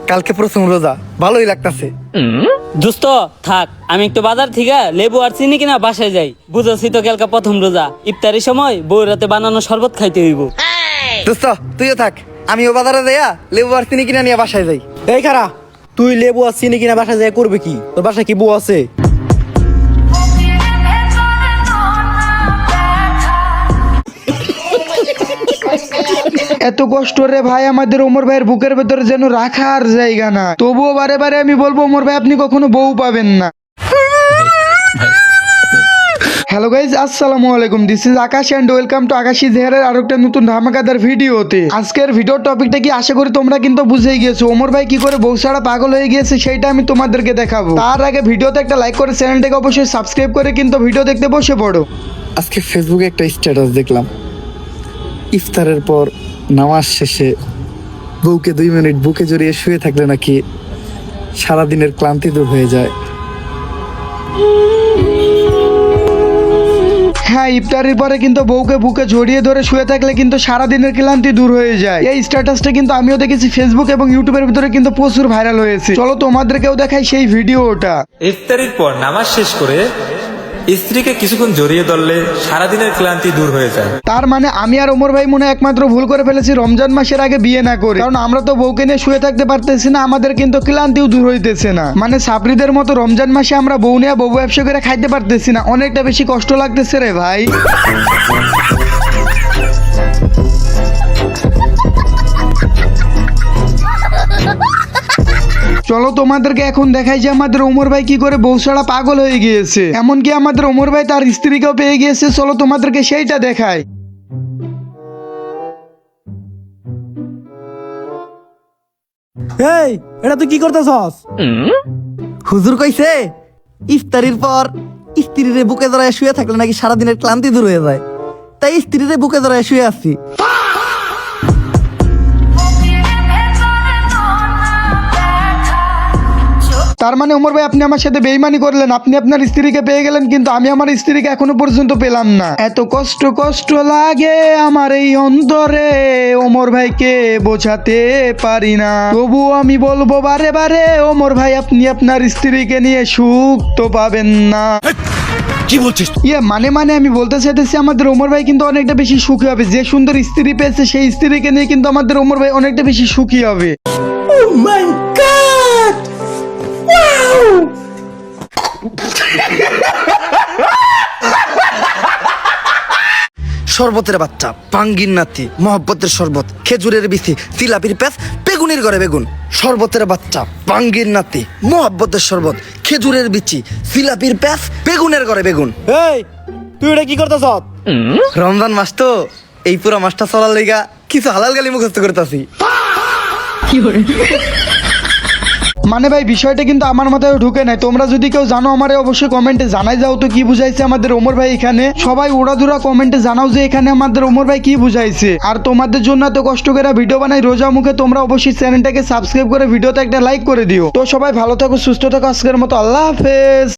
কালকে প্রথম রোজা, ভালোই লাগতাছে। দোস্ত থাক, আমি একটু বাজার থেকে লেবু আর চিনি কিনা বাসায় যাই। বুঝছি তো কালকে প্রথম রোজা, ইফতারের সময় বউ রাতে বানানো শরবত খাইতে হইব। দোস্ত তুইও থাক, আমিও বাজারে যাইয়া লেবু আর চিনি কিনা নিয়ে বাসায় যাই। এই খারা, তুই লেবু আর চিনি কিনা বাসায় যায় করবে কি? তোর বাসায় কি বউ আছে? এত কষ্ট রে ভাই, আমাদের ওমর ভাইয়ের বুকের ভেতরে যেন রাখার জায়গা না। তবুও বারে বারে আমি বলবো ওমর ভাই আপনি কখনো বউ পাবেন না। হ্যালো গাইজ, আসসালামু আলাইকুম। This is Akash and welcome to আকাশী জেহারের আরো একটা নতুন ধামাকাদার ভিডিওতে। আজকের ভিডিওর টপিকটা কি আশা করি তোমরা কিন্তু বুঝেই গিয়েছো। ওমর ভাই কি করে বউ ছাড়া পাগল হয়ে গিয়েছে সেইটা আমি তোমাদেরকে দেখাবো। তার আগে ভিডিওতে একটা লাইক করে চ্যানেলটাকে অবশ্যই সাবস্ক্রাইব করে কিন্তু ভিডিও দেখতে বসে পড়ো। আজকে ফেসবুকে একটা স্ট্যাটাস দেখলাম, ইফতারের পর নামাজ শেষে বউকে 2 মিনিট বুকে জড়িয়ে শুয়ে থাকলে নাকি সারাদিনের ক্লান্তি দূর হয়ে যায়। হ্যাঁ, ইফতারের পরে কিন্তু বউকে বুকে জড়িয়ে ধরে শুয়ে থাকলে কিন্তু সারাদিনের ক্লান্তি দূর হয়ে যায়। এই স্ট্যাটাসটা কিন্তু আমিও দেখেছি ফেসবুক এবং ইউটিউবের ভিতরে কিন্তু প্রচুর ভাইরাল হয়েছে। চলো তোমাদেরকেও দেখাই সেই ভিডিওটা। ইফতারির পর নামাজ শেষ করে স্ত্রীকে কিছুক্ষণ জড়িয়ে ধরলে সারাদিনের ক্লান্তি দূর হয়ে যায়। তার মানে আমি আর ওমর ভাই মনে হয় একমাত্র ভুল করে ফেলেছি রমজান মাসের আগে বিয়ে না করে। কারণ আমরা তো বউকে নিয়ে শুয়ে থাকতে পারতেছি না, আমাদের কিন্তু ক্লান্তিও দূর হইতেছে না। মানে সাপরিদের মতো রমজান মাসে আমরা বউ নিয়ে বউ ব্যবসা করে খাইতে পারতেছি না, অনেকটা বেশি কষ্ট লাগতেছে রে ভাই। চলো তোমাদেরকে এখন দেখাই যে আমাদের ওমর ভাই কি করে বউ ছাড়া পাগল হয়ে গিয়েছে। এমনকি আমাদের ওমর ভাই তার স্ত্রীকেও পেয়ে গিয়েছে। চলো তোমাদেরকে সেইটা দেখাই। এই, এটা তুই কি করতেছস? হুজুর কইছে ইফতারির পর স্ত্রীরে বুকে জড়ায় শুয়ে থাকলে নাকি সারাদিনের ক্লান্তি দূর হয়ে যায়, তাই স্ত্রীরে বুকে জড়ায় শুয়ে আছি। তার মানে ওমর ভাই আপনি আমার সাথে বেইমানি করলেন। আপনি আপনার স্ত্রীকে পেয়ে গেলেন, কিন্তু আমি আমার স্ত্রীকে এখনো পর্যন্ত পেলাম না। এত কষ্ট কষ্ট লাগে আমার এই অন্তরে, ওমর ভাইকে বোঝাতে পারি না। তবু আমি বলবো বারে বারে, ওমর ভাই আপনি আপনার স্ত্রীকে নিয়ে সুখ তো পাবেন না। কি বলছিস? মানে আমি বলতে চাইতেছি আমাদের ওমর ভাই কিন্তু অনেকটা বেশি সুখী হবে। যে সুন্দর স্ত্রী পেয়েছে সেই স্ত্রীকে নিয়ে কিন্তু আমাদের ওমর ভাই অনেকটা বেশি সুখী হবে। ও মাই গড! শরবতের বাচ্চা, পাঙ্গির নাতি, মহব্বতের শরবত, খেজুরের বিচি, জিলাপির প্যাঁচ, বেগুনের ঘরে বেগুন। শরবতের বাচ্চা, পাঙ্গির নাতি, মহব্বতের শরবত, খেজুরের বিচি, জিলাপির প্যাঁচ, বেগুনের ঘরে বেগুন। এই, তুই এটা কি করতেছস? রমজান মাস তো, এই পুরো মাসটা চলার লেগা কিছু হালাল গালি মুখস্থ করতেছি। মানে ভাই বিষয়টা কিন্তু আমার মাথায় ঢুকে নাই। তোমরা যদি কেউ জানো আমারে অবশ্যই কমেন্টে জানাই যাও তো কি বুঝাইছে আমাদের ওমর ভাই এখানে। সবাই উড়াধুরা কমেন্টে জানাও যে এখানে আমাদের ওমর ভাই কি বুঝাইছে। আর তোমাদের জন্য এত কষ্ট করে ভিডিও বানাই রোজা মুখে, তোমরা অবশ্যই চ্যানেলটাকে সাবস্ক্রাইব করে ভিডিওতে একটা লাইক করে দিও। তো সবাই ভালো থাকো, সুস্থ থাকো। আজকের মতো আল্লাহ হাফেজ।